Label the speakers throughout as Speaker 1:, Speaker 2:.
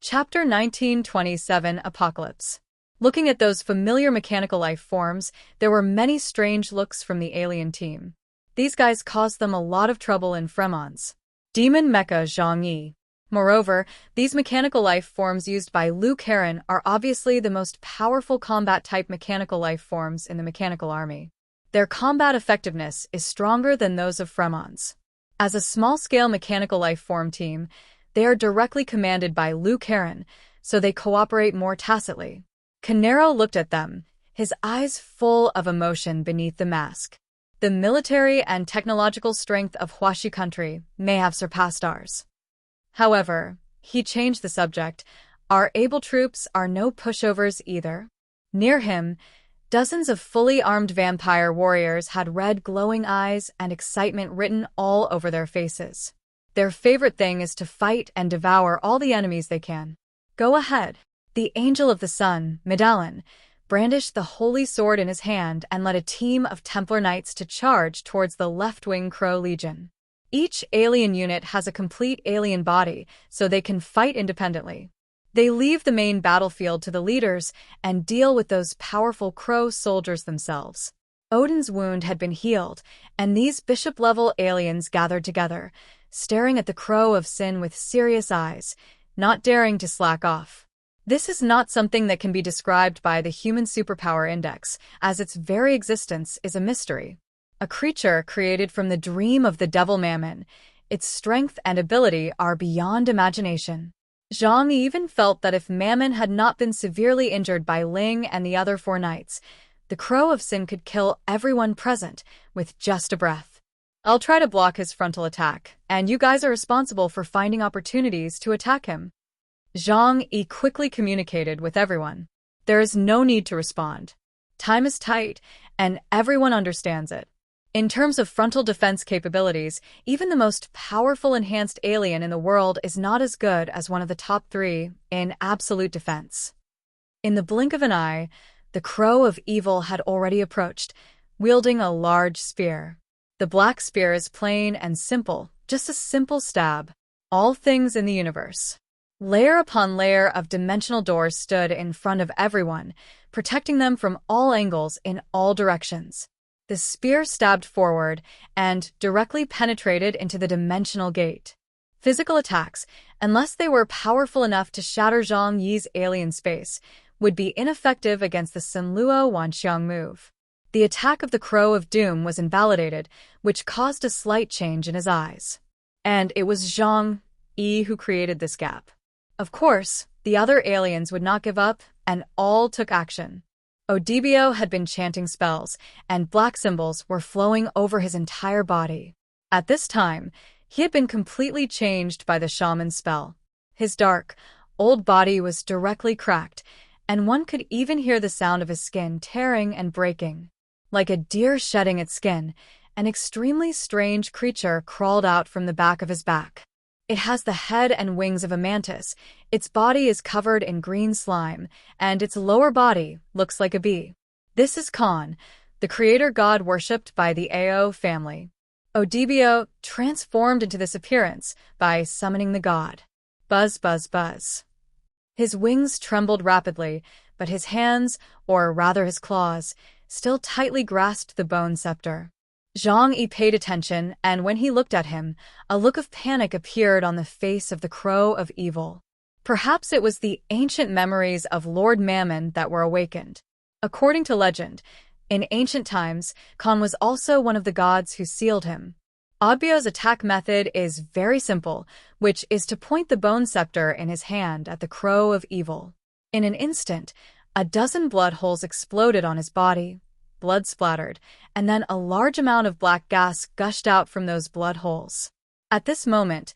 Speaker 1: Chapter 1927 Apocalypse. Looking at those familiar mechanical life forms, there were many strange looks from the alien team. These guys caused them a lot of trouble in Fremon's Demon Mecha Zhang-Yi. Moreover, these mechanical life forms used by Liu Karen are obviously the most powerful combat-type mechanical life forms in the mechanical army. Their combat effectiveness is stronger than those of Fremon's. As a small-scale mechanical life form team, they are directly commanded by Liu Karen, so they cooperate more tacitly. Canero looked at them, his eyes full of emotion beneath the mask. The military and technological strength of Huaxi country may have surpassed ours. However, he changed the subject. Our able troops are no pushovers either. Near him, dozens of fully armed vampire warriors had red glowing eyes and excitement written all over their faces. Their favorite thing is to fight and devour all the enemies they can. Go ahead. The Angel of the Sun, Medallion, brandished the holy sword in his hand and led a team of Templar Knights to charge towards the left-wing Crow Legion. Each alien unit has a complete alien body, so they can fight independently. They leave the main battlefield to the leaders and deal with those powerful Crow soldiers themselves. Odin's wound had been healed, and these bishop-level aliens gathered together, staring at the Crow of Sin with serious eyes, not daring to slack off. This is not something that can be described by the Human Superpower Index, as its very existence is a mystery. A creature created from the dream of the devil Mammon, its strength and ability are beyond imagination. Zhang even felt that if Mammon had not been severely injured by Ling and the other four knights, the Crow of Sin could kill everyone present with just a breath. I'll try to block his frontal attack, and you guys are responsible for finding opportunities to attack him. Zhang-Yi quickly communicated with everyone. There is no need to respond. Time is tight, and everyone understands it. In terms of frontal defense capabilities, even the most powerful enhanced alien in the world is not as good as one of the top 3 in absolute defense. In the blink of an eye, the Crow of Evil had already approached, wielding a large spear. The black spear is plain and simple, just a simple stab. All things in the universe. Layer upon layer of dimensional doors stood in front of everyone, protecting them from all angles in all directions. The spear stabbed forward and directly penetrated into the dimensional gate. Physical attacks, unless they were powerful enough to shatter Zhang Yi's alien space, would be ineffective against the Sinluo Wanxiang move. The attack of the Crow of Doom was invalidated, which caused a slight change in his eyes. And it was Zhang Yi who created this gap. Of course, the other aliens would not give up, and all took action. Odibio had been chanting spells, and black symbols were flowing over his entire body. At this time, he had been completely changed by the shaman's spell. His dark, old body was directly cracked, and one could even hear the sound of his skin tearing and breaking. Like a deer shedding its skin, an extremely strange creature crawled out from the back of his back. It has the head and wings of a mantis, its body is covered in green slime, and its lower body looks like a bee. This is Khan, the creator god worshipped by the Ao family. Odibio transformed into this appearance by summoning the god. Buzz, buzz, buzz. His wings trembled rapidly, but his hands, or rather his claws, still tightly grasped the bone scepter. Zhang-Yi paid attention, and when he looked at him, a look of panic appeared on the face of the Crow of Evil. Perhaps it was the ancient memories of Lord Mammon that were awakened. According to legend, in ancient times, Khan was also one of the gods who sealed him. Odbio's attack method is very simple, which is to point the bone scepter in his hand at the Crow of Evil. In an instant, a dozen blood holes exploded on his body. Blood splattered, and then a large amount of black gas gushed out from those blood holes. At this moment,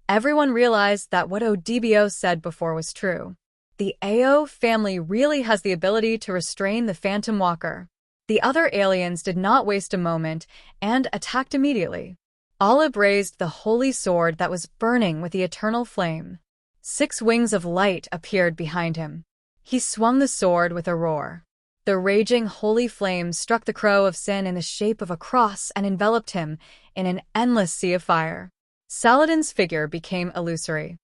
Speaker 1: everyone realized that what Odibio said before was true. The Ao family really has the ability to restrain the Phantom Walker. The other aliens did not waste a moment and attacked immediately. Alib raised the holy sword that was burning with the eternal flame. 6 wings of light appeared behind him. He swung the sword with a roar. The raging holy flame struck the Crow of Sin in the shape of a cross and enveloped him in an endless sea of fire. Saladin's figure became illusory.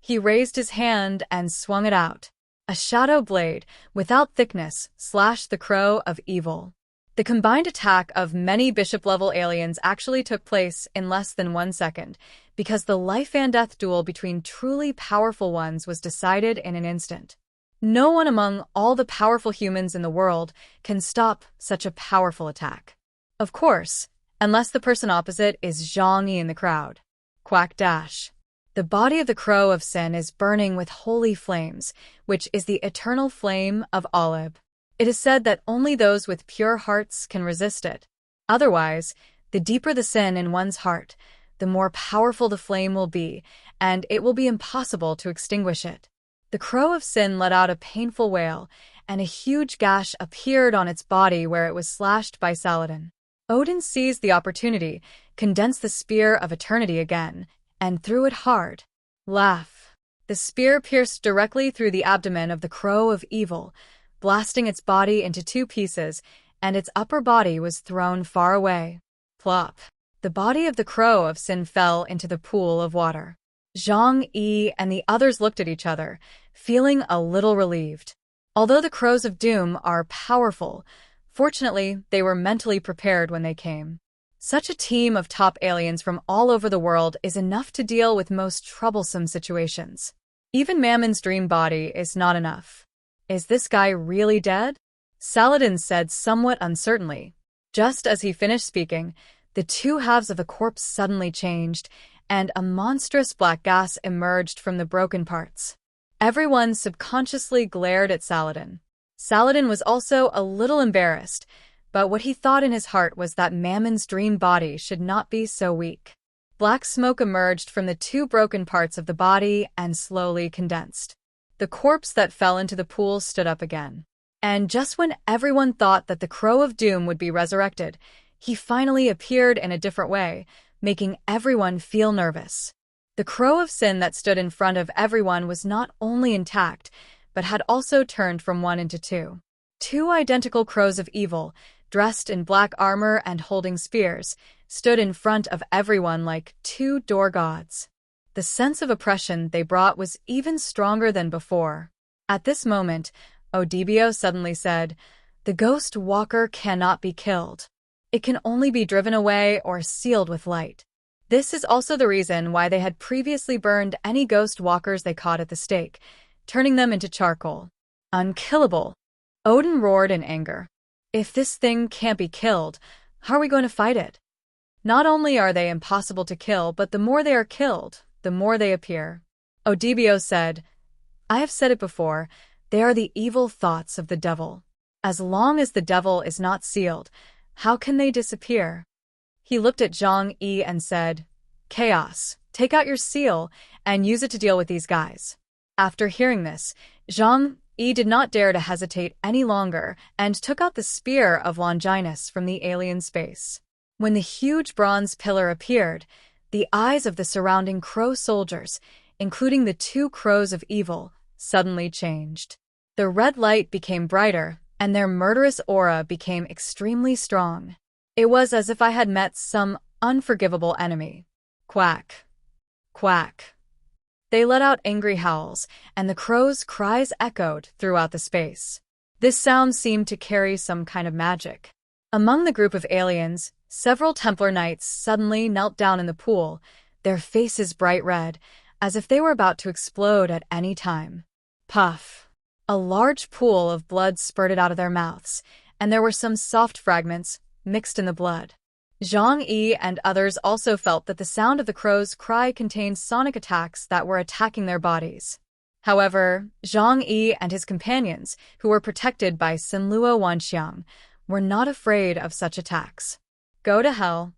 Speaker 1: He raised his hand and swung it out. A shadow blade, without thickness, slashed the crow of evil. The combined attack of many bishop-level aliens actually took place in less than 1 second, because the life-and-death duel between truly powerful ones was decided in an instant. No one among all the powerful humans in the world can stop such a powerful attack. Of course, unless the person opposite is Zhang Yi in the crowd. Quack dash. The body of the Crow of Sin is burning with holy flames, which is the eternal flame of Olib. It is said that only those with pure hearts can resist it. Otherwise, the deeper the sin in one's heart, the more powerful the flame will be, and it will be impossible to extinguish it. The Crow of Sin let out a painful wail, and a huge gash appeared on its body where it was slashed by Saladin. Odin seized the opportunity, condensed the Spear of Eternity again, and threw it hard. Laugh. The spear pierced directly through the abdomen of the Crow of Evil, blasting its body into 2 pieces, and its upper body was thrown far away. Plop. The body of the Crow of Sin fell into the pool of water. Zhang Yi and the others looked at each other, feeling a little relieved. Although the Crows of Doom are powerful, fortunately, they were mentally prepared when they came. Such a team of top aliens from all over the world is enough to deal with most troublesome situations. Even Mammon's dream body is not enough. Is this guy really dead? Saladin said somewhat uncertainly. Just as he finished speaking, the 2 halves of the corpse suddenly changed, and a monstrous black gas emerged from the broken parts. Everyone subconsciously glared at Saladin. Saladin was also a little embarrassed, but what he thought in his heart was that Mammon's dream body should not be so weak. Black smoke emerged from the 2 broken parts of the body and slowly condensed. The corpse that fell into the pool stood up again. And just when everyone thought that the Crow of Doom would be resurrected, he finally appeared in a different way, making everyone feel nervous. The Crow of Sin that stood in front of everyone was not only intact, but had also turned from 1 into 2. 2 identical Crows of Evil, dressed in black armor and holding spears, stood in front of everyone like 2 door gods. The sense of oppression they brought was even stronger than before. At this moment, Odibio suddenly said, "The Ghost Walker cannot be killed. It can only be driven away or sealed with light." This is also the reason why they had previously burned any Ghost Walkers they caught at the stake, turning them into charcoal. Unkillable! Odin roared in anger. If this thing can't be killed, how are we going to fight it? Not only are they impossible to kill, but the more they are killed, the more they appear. Odibio said, "I have said it before, they are the evil thoughts of the devil. As long as the devil is not sealed, how can they disappear?" He looked at Zhang Yi and said, "Chaos, take out your seal and use it to deal with these guys." After hearing this, Zhang Yi did not dare to hesitate any longer and took out the Spear of Longinus from the alien space. When the huge bronze pillar appeared, the eyes of the surrounding Crow soldiers, including the 2 Crows of Evil, suddenly changed. The red light became brighter, and their murderous aura became extremely strong. It was as if I had met some unforgivable enemy. Quack. Quack. They let out angry howls, and the crows' cries echoed throughout the space. This sound seemed to carry some kind of magic. Among the group of aliens, several Templar knights suddenly knelt down in the pool, their faces bright red, as if they were about to explode at any time. Puff! A large pool of blood spurted out of their mouths, and there were some soft fragments mixed in the blood. Zhang Yi and others also felt that the sound of the crow's cry contained sonic attacks that were attacking their bodies. However, Zhang Yi and his companions, who were protected by Sinluo Wanxiang, were not afraid of such attacks. Go to hell.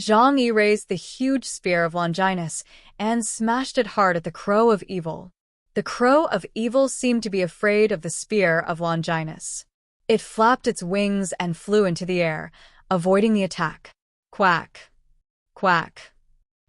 Speaker 1: Zhang Yi raised the huge Spear of Longinus and smashed it hard at the Crow of Evil. The Crow of Evil seemed to be afraid of the Spear of Longinus. It flapped its wings and flew into the air, avoiding the attack. Quack. Quack.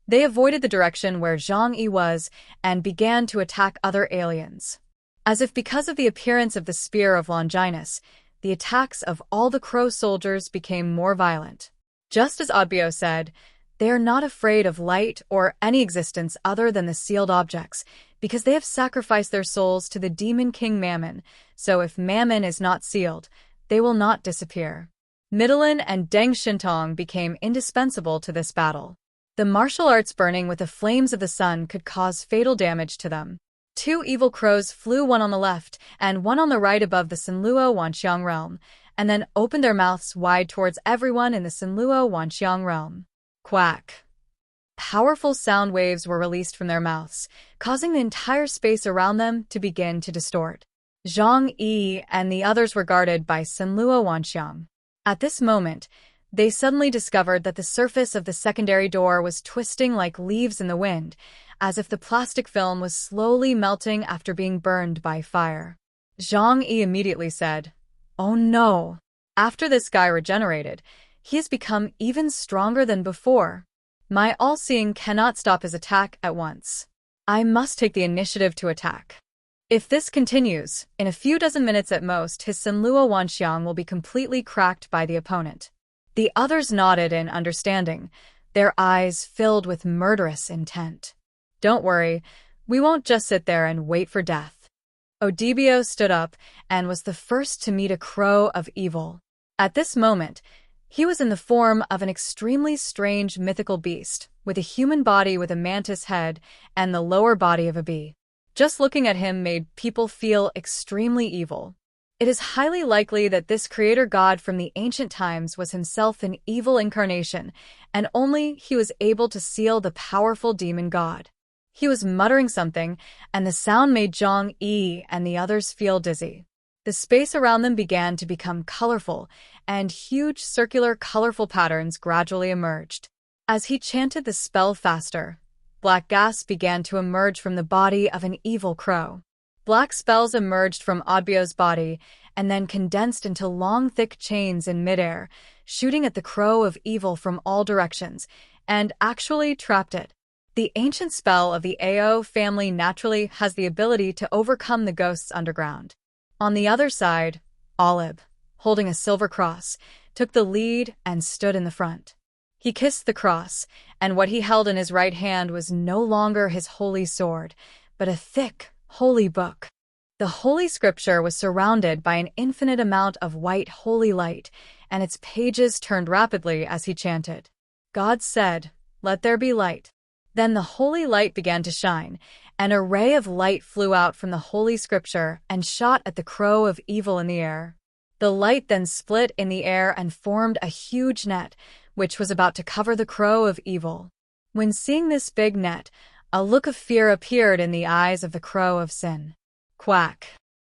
Speaker 1: They avoided the direction where Zhang Yi was and began to attack other aliens. As if because of the appearance of the Spear of Longinus, the attacks of all the Crow soldiers became more violent. Just as Odbio said, they are not afraid of light or any existence other than the sealed objects, because they have sacrificed their souls to the demon king Mammon, so if Mammon is not sealed, they will not disappear. Middelin and Deng Shintong became indispensable to this battle. The martial arts burning with the flames of the sun could cause fatal damage to them. Two evil crows flew, one on the left and one on the right above the Sinluo Wanxiang realm, and then opened their mouths wide towards everyone in the Sinluo Wanxiang realm. Quack! Powerful sound waves were released from their mouths, causing the entire space around them to begin to distort. Zhang Yi and the others were guarded by Sinluo Wanxiang. At this moment, they suddenly discovered that the surface of the secondary door was twisting like leaves in the wind, as if the plastic film was slowly melting after being burned by fire. Zhang Yi immediately said, "Oh no!" After this guy regenerated, he has become even stronger than before. My all-seeing cannot stop his attack at once. I must take the initiative to attack. If this continues, in a few dozen minutes at most, his Sinluo Wanxiang will be completely cracked by the opponent. The others nodded in understanding, their eyes filled with murderous intent. Don't worry, we won't just sit there and wait for death. Odibio stood up and was the first to meet a crow of evil. At this moment, he was in the form of an extremely strange mythical beast, with a human body with a mantis head and the lower body of a bee. Just looking at him made people feel extremely evil. It is highly likely that this creator god from the ancient times was himself an evil incarnation, and only he was able to seal the powerful demon god. He was muttering something, and the sound made Zhang Yi and the others feel dizzy. The space around them began to become colorful, and huge circular colorful patterns gradually emerged. As he chanted the spell faster, black gas began to emerge from the body of an evil crow. Black spells emerged from Odbio's body and then condensed into long, thick chains in midair, shooting at the crow of evil from all directions, and actually trapped it. The ancient spell of the Ao family naturally has the ability to overcome the ghosts underground. On the other side, Olib, holding a silver cross, took the lead and stood in the front. He kissed the cross, and what he held in his right hand was no longer his holy sword, but a thick, holy book. The holy scripture was surrounded by an infinite amount of white holy light, and its pages turned rapidly as he chanted. God said, "Let there be light." Then the holy light began to shine. An ray of light flew out from the holy scripture and shot at the crow of evil in the air. The light then split in the air and formed a huge net, which was about to cover the crow of evil. When seeing this big net, a look of fear appeared in the eyes of the crow of sin. Quack!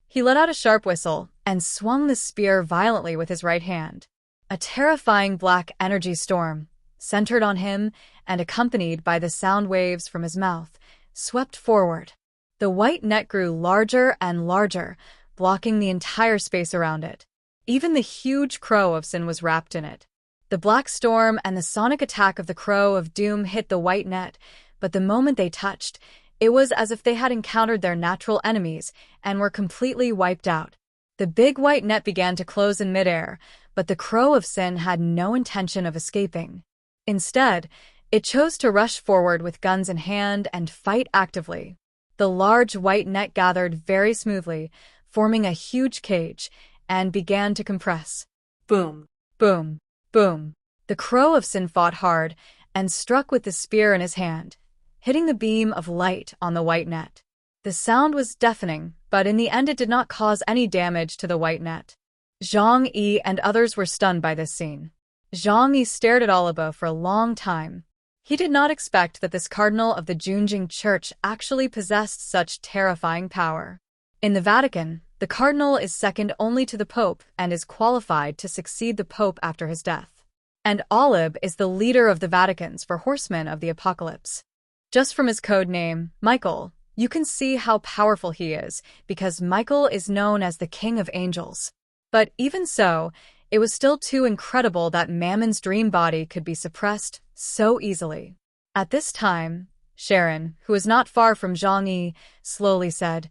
Speaker 1: He let out a sharp whistle and swung the spear violently with his right hand. A terrifying black energy storm, centered on him and accompanied by the sound waves from his mouth, swept forward. The white net grew larger and larger, blocking the entire space around it. Even the huge crow of sin was wrapped in it. The black storm and the sonic attack of the crow of doom hit the white net, but the moment they touched, it was as if they had encountered their natural enemies and were completely wiped out. The big white net began to close in midair, but the crow of sin had no intention of escaping. Instead, it chose to rush forward with guns in hand and fight actively. The large white net gathered very smoothly, forming a huge cage, and began to compress. Boom! Boom! Boom! The crow of sin fought hard and struck with the spear in his hand, hitting the beam of light on the white net. The sound was deafening, but in the end it did not cause any damage to the white net. Zhang Yi and others were stunned by this scene. Zhang Yi stared at Olibo for a long time. He did not expect that this cardinal of the Junjing Church actually possessed such terrifying power. In the Vatican, the cardinal is second only to the Pope and is qualified to succeed the Pope after his death. And Olib is the leader of the Vaticans for Horsemen of the Apocalypse. Just from his code name, Michael, you can see how powerful he is, because Michael is known as the King of Angels. But even so, it was still too incredible that Mammon's dream body could be suppressed so easily. At this time, Sharon, who was not far from Zhang Yi, slowly said,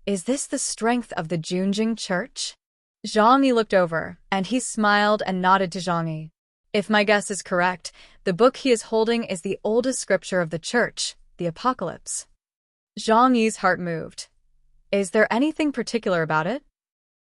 Speaker 1: "Is this the strength of the Junjing Church?" Zhang Yi looked over, and he smiled and nodded to Zhang Yi. If my guess is correct, the book he is holding is the oldest scripture of the church, the Apocalypse. Zhang Yi's heart moved. Is there anything particular about it?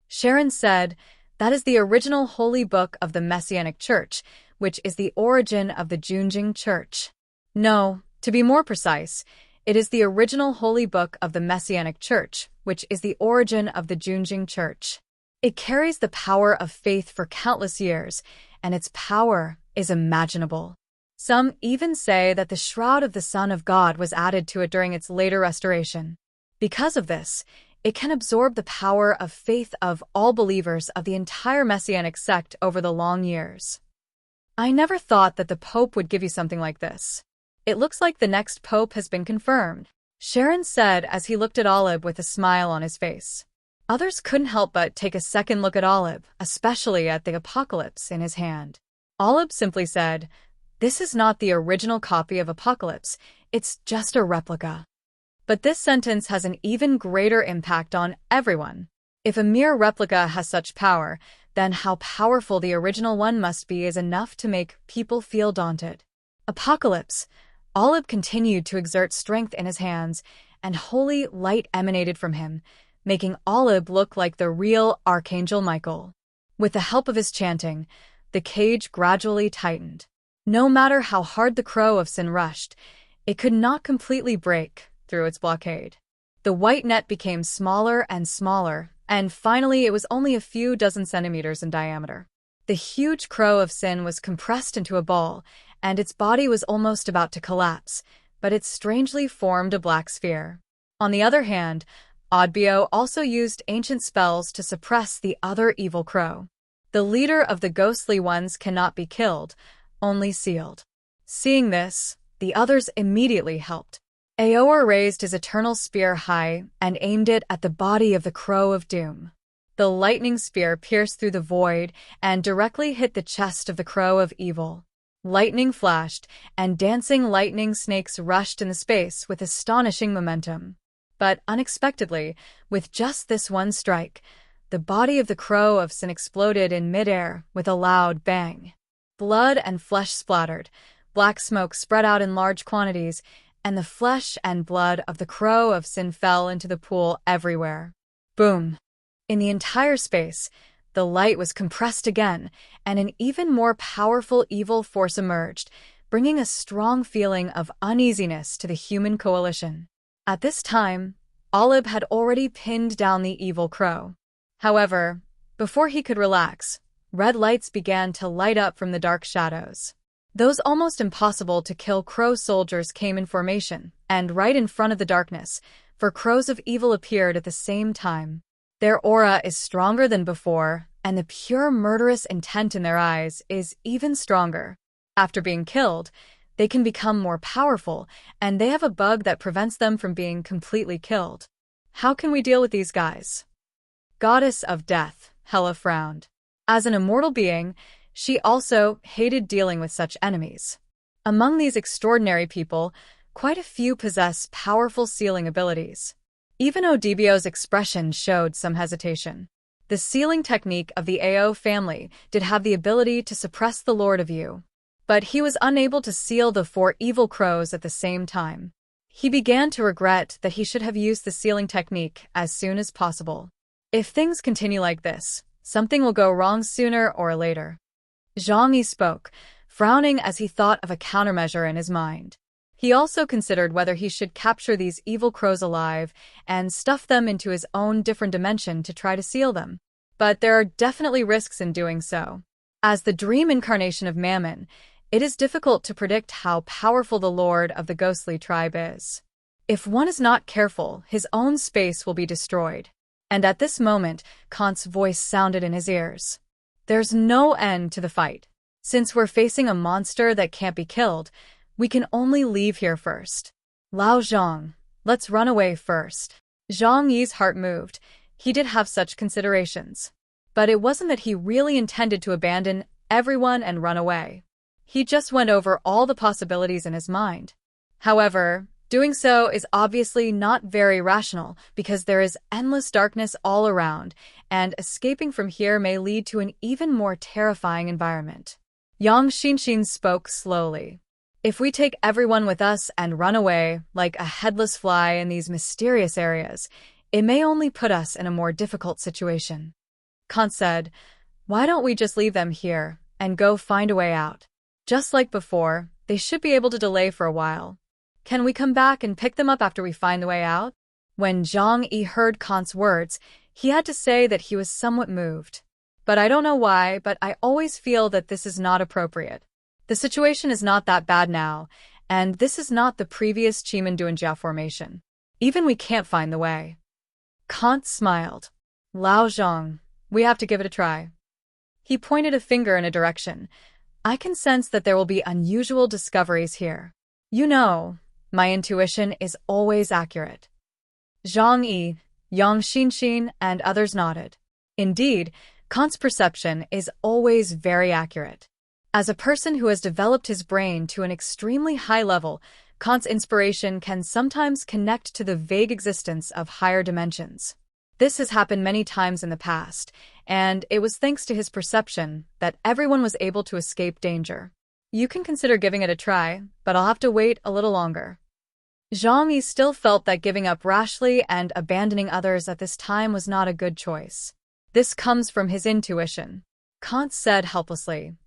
Speaker 1: Sharon said, that is the original holy book of the Messianic Church, which is the origin of the Junjing Church. No, to be more precise, it is the original holy book of the Messianic Church, which is the origin of the Junjing Church. It carries the power of faith for countless years, and its power is imaginable. Some even say that the Shroud of the Son of God was added to it during its later restoration. Because of this, it can absorb the power of faith of all believers of the entire Messianic sect over the long years. I never thought that the Pope would give you something like this. It looks like the next Pope has been confirmed, Sharon said as he looked at Olive with a smile on his face. Others couldn't help but take a second look at Olive, especially at the Apocalypse in his hand. Olive simply said, "This is not the original copy of Apocalypse, it's just a replica." But this sentence has an even greater impact on everyone. If a mere replica has such power, then how powerful the original one must be is enough to make people feel daunted. Apocalypse. Olive continued to exert strength in his hands, and holy light emanated from him, making Olive look like the real Archangel Michael. With the help of his chanting, the cage gradually tightened. No matter how hard the crow of sin rushed, it could not completely break through its blockade. The white net became smaller and smaller, and finally it was only a few dozen centimeters in diameter. The huge crow of sin was compressed into a ball, and its body was almost about to collapse, but it strangely formed a black sphere. On the other hand, Odbio also used ancient spells to suppress the other evil crow. The leader of the ghostly ones cannot be killed, only sealed. Seeing this, the others immediately helped. Aoer raised his eternal spear high and aimed it at the body of the Crow of Doom. The lightning spear pierced through the void and directly hit the chest of the Crow of Evil. Lightning flashed, and dancing lightning snakes rushed in the space with astonishing momentum. But unexpectedly, with just this one strike, the body of the Crow of Sin exploded in midair with a loud bang. Blood and flesh splattered, black smoke spread out in large quantities, and the flesh and blood of the Crow of Sin fell into the pool everywhere. Boom! In the entire space, the light was compressed again, and an even more powerful evil force emerged, bringing a strong feeling of uneasiness to the human coalition. At this time, Olive had already pinned down the evil crow. However, before he could relax, red lights began to light up from the dark shadows. Those almost impossible to kill crow soldiers came in formation, and right in front of the darkness, for crows of evil appeared at the same time. Their aura is stronger than before, and the pure murderous intent in their eyes is even stronger. After being killed, they can become more powerful, and they have a bug that prevents them from being completely killed. How can we deal with these guys? Goddess of Death, Hela frowned. As an immortal being, she also hated dealing with such enemies. Among these extraordinary people, quite a few possess powerful sealing abilities. Even Odibio's expression showed some hesitation. The sealing technique of the Ao family did have the ability to suppress the Lord of You, but he was unable to seal the 4 evil crows at the same time. He began to regret that he should have used the sealing technique as soon as possible. If things continue like this, something will go wrong sooner or later. Zhang Yi spoke, frowning as he thought of a countermeasure in his mind. He also considered whether he should capture these evil crows alive and stuff them into his own different dimension to try to seal them. But there are definitely risks in doing so. As the dream incarnation of Mammon, it is difficult to predict how powerful the lord of the ghostly tribe is. If one is not careful, his own space will be destroyed. And at this moment, Kant's voice sounded in his ears. There's no end to the fight. Since we're facing a monster that can't be killed, we can only leave here first. Lao Zhang, let's run away first. Zhang Yi's heart moved. He did have such considerations. But it wasn't that he really intended to abandon everyone and run away. He just went over all the possibilities in his mind. However, doing so is obviously not very rational because there is endless darkness all around, and escaping from here may lead to an even more terrifying environment. Yang Xinxin spoke slowly. If we take everyone with us and run away like a headless fly in these mysterious areas, it may only put us in a more difficult situation. Kant said, "Why don't we just leave them here and go find a way out? Just like before, they should be able to delay for a while. Can we come back and pick them up after we find the way out?" When Zhang Yi heard Kant's words, he had to say that he was somewhat moved. "But I don't know why, but I always feel that this is not appropriate. The situation is not that bad now, and this is not the previous Chimanduanjia formation. Even we can't find the way." Kant smiled. "Lao Zhang, we have to give it a try." He pointed a finger in a direction. "I can sense that there will be unusual discoveries here. You know, my intuition is always accurate." Zhang Yi, Yang Xinxin, and others nodded. Indeed, Kant's perception is always very accurate. As a person who has developed his brain to an extremely high level, Kant's inspiration can sometimes connect to the vague existence of higher dimensions. This has happened many times in the past, and it was thanks to his perception that everyone was able to escape danger. You can consider giving it a try, but I'll have to wait a little longer. Zhang Yi still felt that giving up rashly and abandoning others at this time was not a good choice. This comes from his intuition. Kant said helplessly,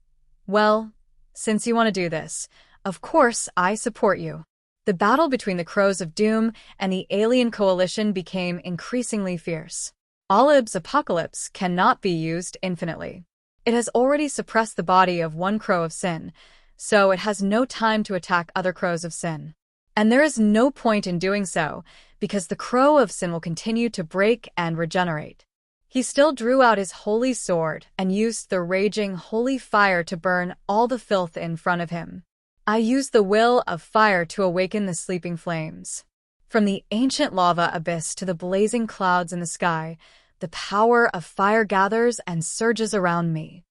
Speaker 1: "Well, since you want to do this, of course I support you." The battle between the Crows of Doom and the alien coalition became increasingly fierce. Alib's apocalypse cannot be used infinitely. It has already suppressed the body of one Crow of Sin, so it has no time to attack other Crows of Sin. And there is no point in doing so, because the Crow of Sin will continue to break and regenerate. He still drew out his holy sword and used the raging holy fire to burn all the filth in front of him. I used the will of fire to awaken the sleeping flames. From the ancient lava abyss to the blazing clouds in the sky, the power of fire gathers and surges around me.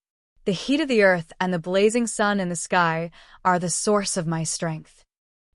Speaker 1: The heat of the earth and the blazing sun in the sky are the source of my strength.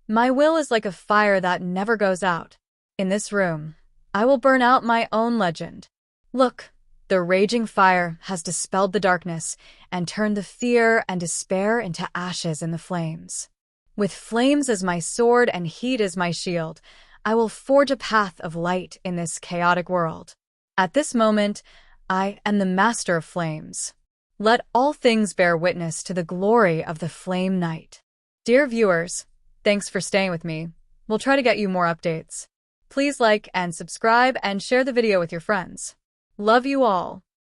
Speaker 1: My will is like a fire that never goes out. In this room, I will burn out my own legend. Look, the raging fire has dispelled the darkness and turned the fear and despair into ashes in the flames. With flames as my sword and heat as my shield, I will forge a path of light in this chaotic world. At this moment, I am the master of flames. Let all things bear witness to the glory of the Flame Knight. Dear viewers, thanks for staying with me. We'll try to get you more updates. Please like and subscribe and share the video with your friends. Love you all.